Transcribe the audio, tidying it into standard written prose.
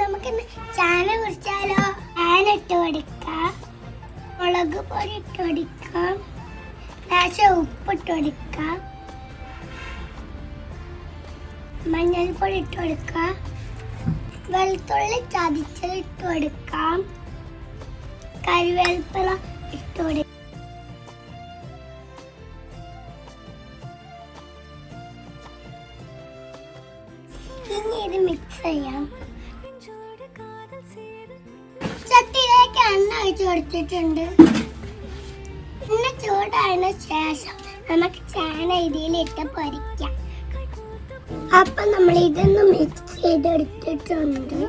നമുക്ക് ചാന കുറിച്ചാലോ? ചാന ഇട്ട് കൊടുക്കാം, മുളക് പൊടി ഇട്ട് കൊടുക്കാം, ലേശം ഉപ്പിട്ട് കൊടുക്കാം, മഞ്ഞൾപ്പൊടി ഇട്ട് കൊടുക്കാം, വെളുത്തുള്ളി ചതച്ചത് ഇട്ട് കൊടുക്കാം, കറിവേപ്പില ഇട്ട് കൊടുക്കാം. ഇനി ഇത് മിക്സ് ചെയ്യാം. ചട്ടിയിലേക്ക് എണ്ണ ഒഴിച്ചു കൊടുത്തിട്ടുണ്ട്. എണ്ണ ചൂടായതിനു ശേഷം നമുക്ക് ചേന ഇതിലിട്ട് പൊരിക്കാം. അപ്പൊ നമ്മൾ ഇതൊന്ന് മിക്സ് ചെയ്തെടുത്തിട്ടുണ്ട്.